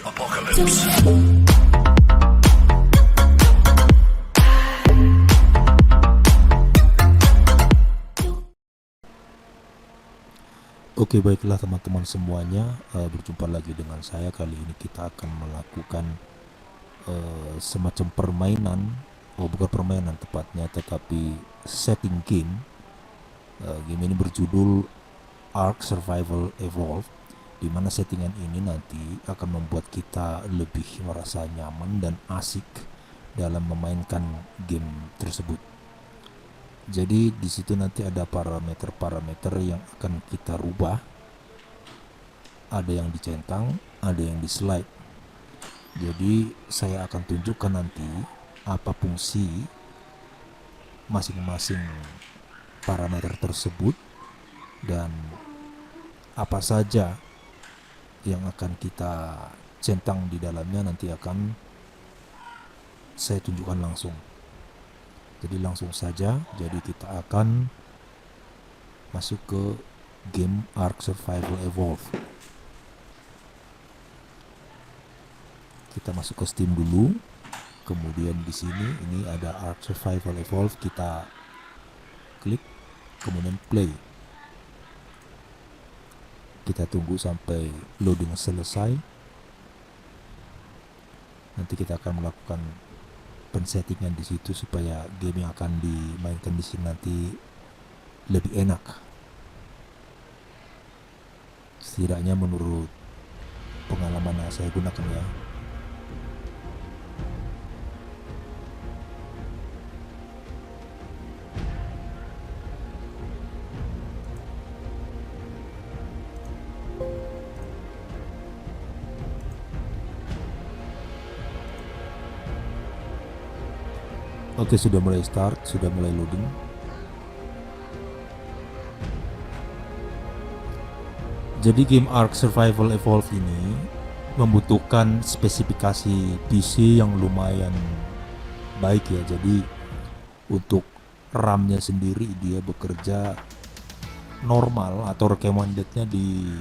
apocalypse. Oke, baiklah teman-teman semuanya, berjumpa lagi dengan saya. Kali ini kita akan melakukan semacam permainan, bukan permainan tepatnya, tetapi setting game. Game ini berjudul Ark Survival Evolved, di mana settingan ini nanti akan membuat kita lebih merasa nyaman dan asik dalam memainkan game tersebut. Jadi di situ nanti ada parameter-parameter yang akan kita rubah. Ada yang dicentang, ada yang di slide. Jadi saya akan tunjukkan nanti apa fungsi masing-masing parameter tersebut dan apa saja yang akan kita centang di dalamnya nanti akan saya tunjukkan langsung. Jadi langsung saja, jadi kita akan masuk ke game Ark Survival Evolved. Kita masuk ke Steam dulu. Kemudian di sini ini ada Ark Survival Evolved, kita klik, kemudian play. Kita tunggu sampai loading selesai. Nanti kita akan melakukan pensettingan di situ supaya game yang akan dimainkan di sini nanti lebih enak. Setidaknya menurut pengalaman yang saya gunakan ya. Oke, sudah mulai start, sudah mulai loading. Jadi game Ark Survival Evolved ini membutuhkan spesifikasi PC yang lumayan baik ya. Jadi untuk RAM-nya sendiri dia bekerja normal atau recommended-nya di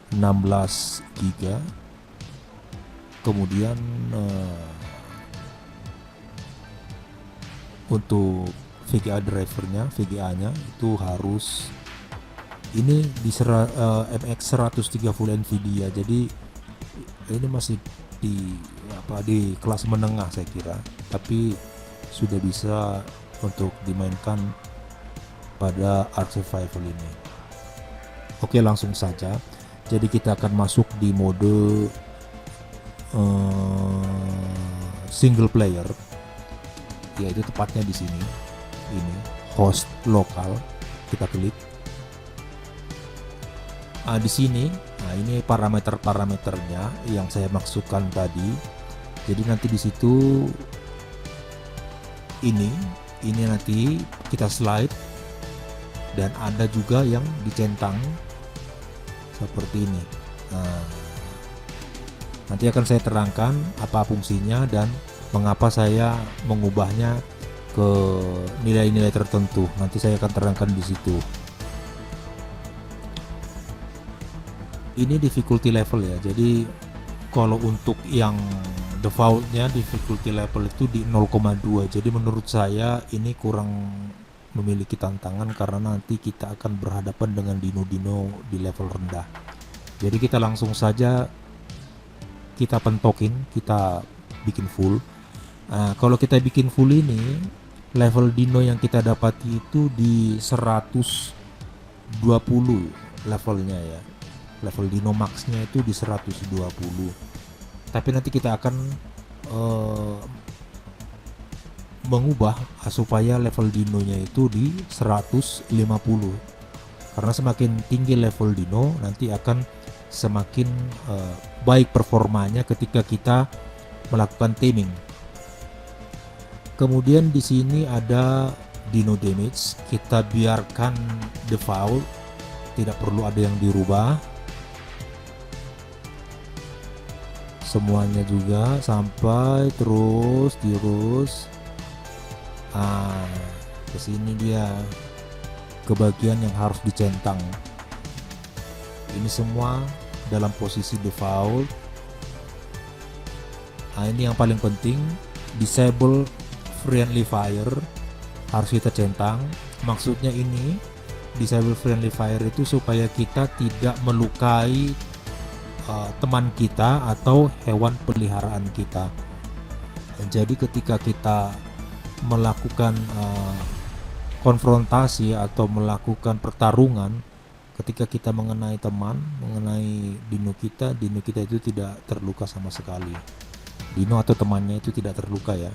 16 GB. Kemudian untuk VGA drivernya, VGA-nya itu harus ini di MX 130 Nvidia. Jadi ini masih di kelas menengah saya kira, tapi sudah bisa untuk dimainkan pada Ark Survival ini. Oke, langsung saja. Jadi kita akan masuk di mode single player, yaitu tepatnya di sini. Ini host lokal, kita klik. Di sini, ini parameter-parameternya yang saya maksudkan tadi. Jadi nanti di situ ini nanti kita slide dan ada juga yang dicentang seperti ini. Nanti akan saya terangkan apa fungsinya dan mengapa saya mengubahnya ke nilai-nilai tertentu. Nanti saya akan terangkan di situ. Ini difficulty level ya. Jadi kalau untuk yang defaultnya difficulty level itu di 0,2. Jadi menurut saya ini kurang memiliki tantangan karena nanti kita akan berhadapan dengan dino-dino di level rendah. Jadi kita langsung saja kita pentokin, kita bikin full. Kalau kita bikin full ini, level dino yang kita dapati itu di 120 levelnya ya. Level dino maxnya itu di 120. Tapi nanti kita akan mengubah supaya level dinonya itu di 150. Karena semakin tinggi level dino nanti akan semakin baik performanya ketika kita melakukan taming. Kemudian di sini ada dino damage, kita biarkan default, tidak perlu ada yang dirubah. Semuanya juga sampai terus. Ke sini dia ke bagian yang harus dicentang. Ini semua dalam posisi default. Nah, ini yang paling penting, disable friendly fire harus kita centang. Maksudnya ini disable friendly fire itu supaya kita tidak melukai teman kita atau hewan peliharaan kita. Jadi ketika kita melakukan konfrontasi atau melakukan pertarungan, ketika kita mengenai teman, mengenai dino kita itu tidak terluka sama sekali. Dino atau temannya itu tidak terluka ya.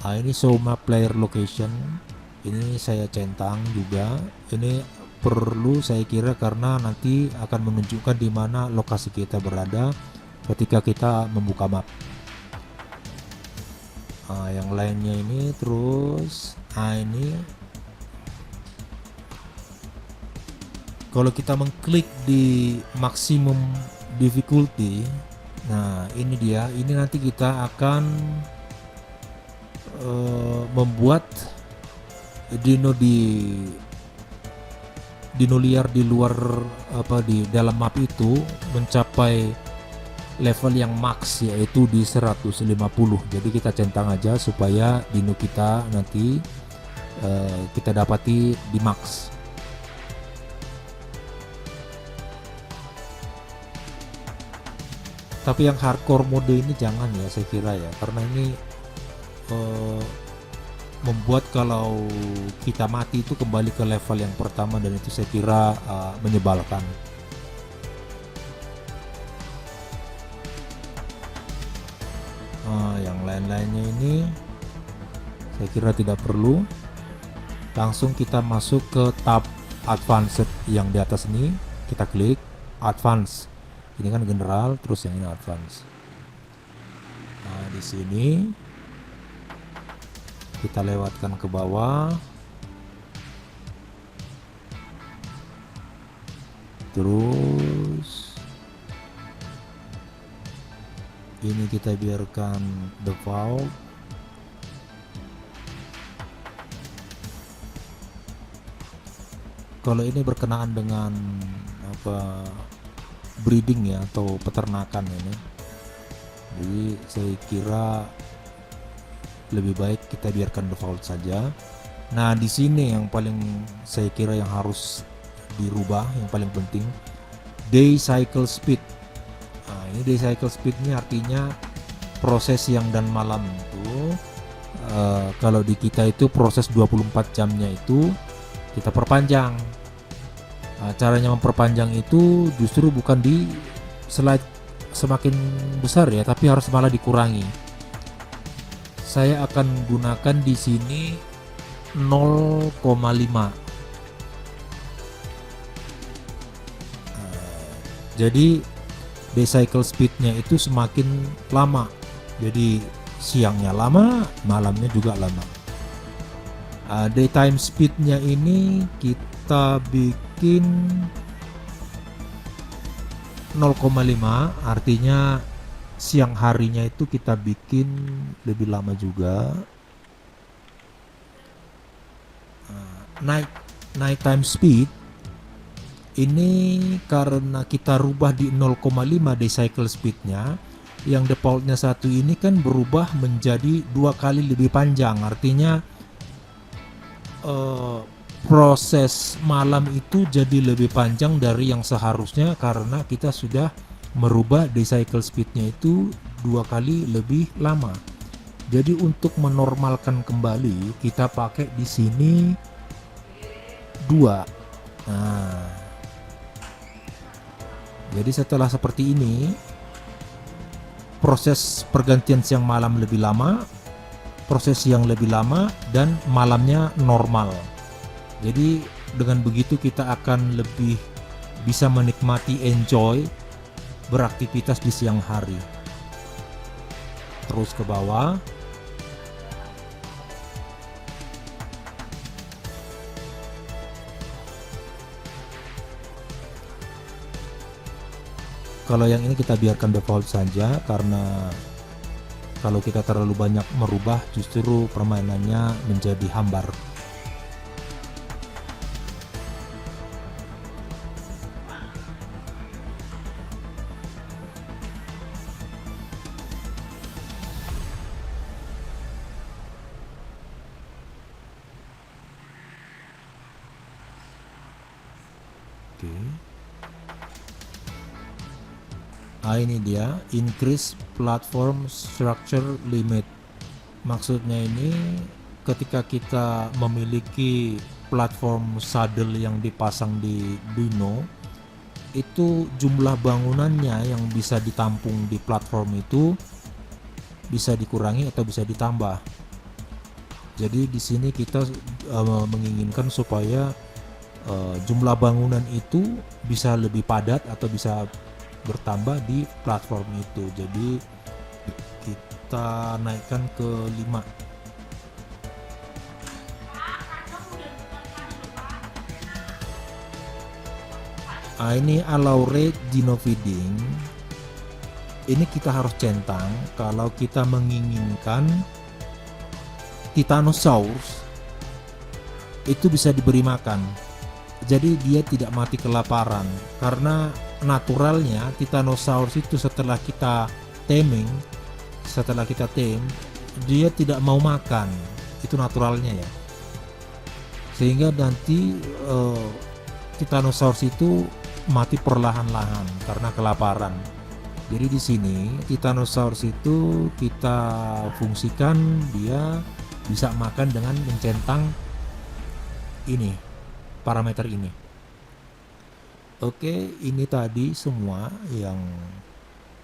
Nah, ini show map player location, ini saya centang juga. Ini perlu saya kira karena nanti akan menunjukkan di mana lokasi kita berada ketika kita membuka map. Nah, yang lainnya ini terus, nah ini kalau kita mengklik di maximum difficulty, nah ini dia, ini nanti kita akan membuat dino liar di luar di dalam map itu mencapai level yang max, yaitu di 150. Jadi kita centang aja supaya dino kita nanti kita dapati di max. Tapi yang hardcore mode ini jangan ya, saya kira ya, karena ini membuat kalau kita mati itu kembali ke level yang pertama, dan itu saya kira menyebalkan. Yang lain-lainnya ini saya kira tidak perlu. Langsung kita masuk ke tab advanced yang di atas ini, kita klik advance. Ini kan general, terus yang ini advance. Nah, di sini kita lewatkan ke bawah, terus ini kita biarkan default. Kalau ini berkenaan dengan breeding ya, atau peternakan ini, jadi saya kira lebih baik kita biarkan default saja. Nah, di sini yang paling saya kira yang harus dirubah, yang paling penting, day cycle speed. Nah, ini day cycle speed ini artinya proses siang dan malam itu kalau di kita itu proses 24 jamnya itu kita perpanjang. Nah, caranya memperpanjang itu justru bukan di semakin besar ya, tapi harus malah dikurangi. Saya akan gunakan di sini 0,5. Jadi day cycle speednya itu semakin lama. Jadi siangnya lama, malamnya juga lama. Daytime speednya ini kita bikin 0,5, artinya siang harinya itu kita bikin lebih lama juga. Nighttime speed ini karena kita rubah di 0,5 day cycle speednya, yang defaultnya 1 ini kan berubah menjadi 2 kali lebih panjang, artinya proses malam itu jadi lebih panjang dari yang seharusnya karena kita sudah merubah day cycle speednya itu 2 kali lebih lama. Jadi untuk menormalkan kembali kita pakai di sini 2. Nah, jadi setelah seperti ini, proses pergantian siang malam lebih lama, proses siang lebih lama, dan malamnya normal. Jadi dengan begitu kita akan lebih bisa menikmati, enjoy beraktivitas di siang hari. Terus ke bawah. Kalau yang ini kita biarkan default saja, karena kalau kita terlalu banyak merubah justru permainannya menjadi hambar. Oke. Ini dia, increase platform structure limit. Maksudnya ini ketika kita memiliki platform saddle yang dipasang di Dino, itu jumlah bangunannya yang bisa ditampung di platform itu bisa dikurangi atau bisa ditambah. Jadi di sini kita menginginkan supaya jumlah bangunan itu bisa lebih padat atau bisa bertambah di platform itu. Jadi kita naikkan ke 5. Ini allow rate dino feeding. Ini kita harus centang kalau kita menginginkan Titanosaurus itu bisa diberi makan. Jadi dia tidak mati kelaparan, karena naturalnya Titanosaurus itu setelah kita tame, dia tidak mau makan. Itu naturalnya ya. Sehingga nanti Titanosaurus itu mati perlahan-lahan karena kelaparan. Jadi di sini Titanosaurus itu kita fungsikan dia bisa makan dengan mencentang ini, parameter ini. Oke, ini tadi semua yang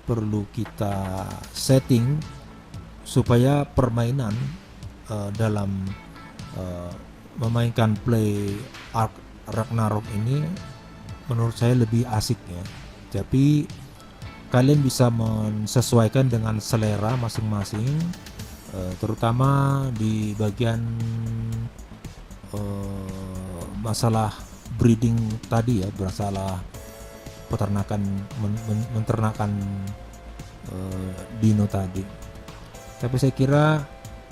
perlu kita setting supaya permainan dalam memainkan Play Ark Ragnarok ini menurut saya lebih asik ya. Tapi kalian bisa menyesuaikan dengan selera masing-masing, terutama di bagian masalah breeding tadi ya, masalah peternakan, menternakan dino tadi. Tapi saya kira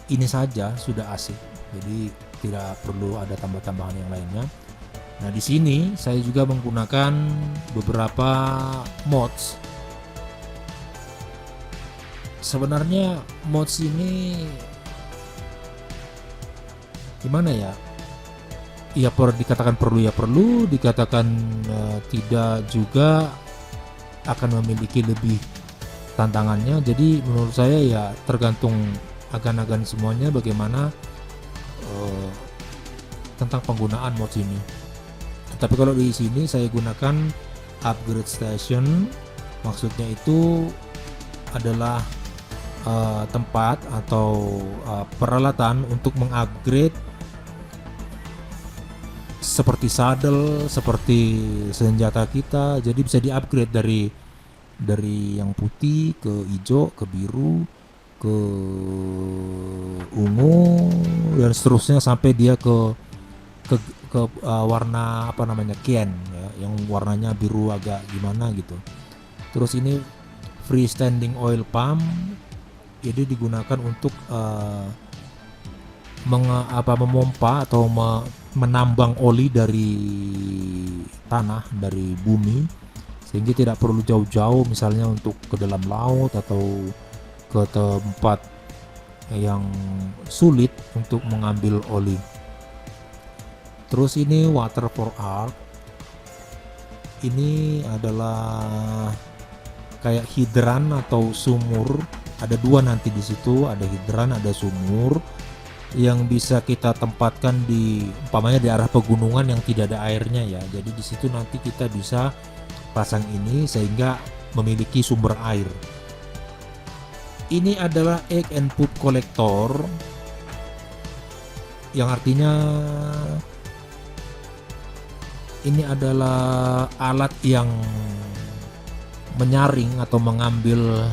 ini saja sudah asik, jadi tidak perlu ada tambah-tambahan yang lainnya. Nah di sini saya juga menggunakan beberapa mods. Sebenarnya mods ini gimana ya? Ya dikatakan perlu ya perlu, dikatakan tidak juga akan memiliki lebih tantangannya. Jadi menurut saya ya tergantung agan-agan semuanya bagaimana tentang penggunaan mods ini. Tapi kalau di sini saya gunakan upgrade station, maksudnya itu adalah tempat atau peralatan untuk mengupgrade seperti saddle, seperti senjata kita. Jadi bisa diupgrade dari yang putih ke hijau, ke biru, ke ungu dan seterusnya sampai dia ke warna apa namanya Kien ya, yang warnanya biru agak gimana gitu. Terus ini freestanding oil pump, jadi digunakan untuk memompa atau menambang oli dari tanah, dari bumi, sehingga tidak perlu jauh-jauh misalnya untuk ke dalam laut atau ke tempat yang sulit untuk mengambil oli. Terus ini water for Ark. Ini adalah kayak hidran atau sumur. Ada dua nanti di situ, ada hidran, ada sumur yang bisa kita tempatkan di umpamanya di arah pegunungan yang tidak ada airnya ya. Jadi di situ nanti kita bisa pasang ini sehingga memiliki sumber air. Ini adalah egg and poop collector, yang artinya ini adalah alat yang menyaring atau mengambil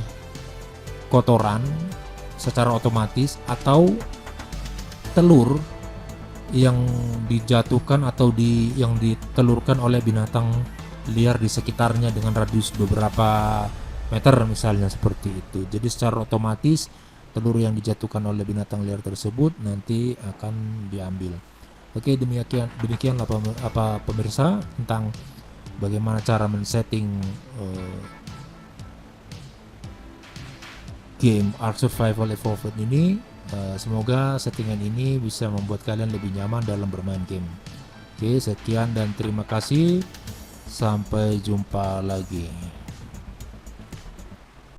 kotoran secara otomatis atau telur yang dijatuhkan atau yang ditelurkan oleh binatang liar di sekitarnya dengan radius beberapa meter misalnya seperti itu. Jadi secara otomatis telur yang dijatuhkan oleh binatang liar tersebut nanti akan diambil. Oke, demikian apa pemirsa tentang bagaimana cara men-setting game Ark Survival Evolved ini. Semoga settingan ini bisa membuat kalian lebih nyaman dalam bermain game. Oke, sekian dan terima kasih. Sampai jumpa lagi.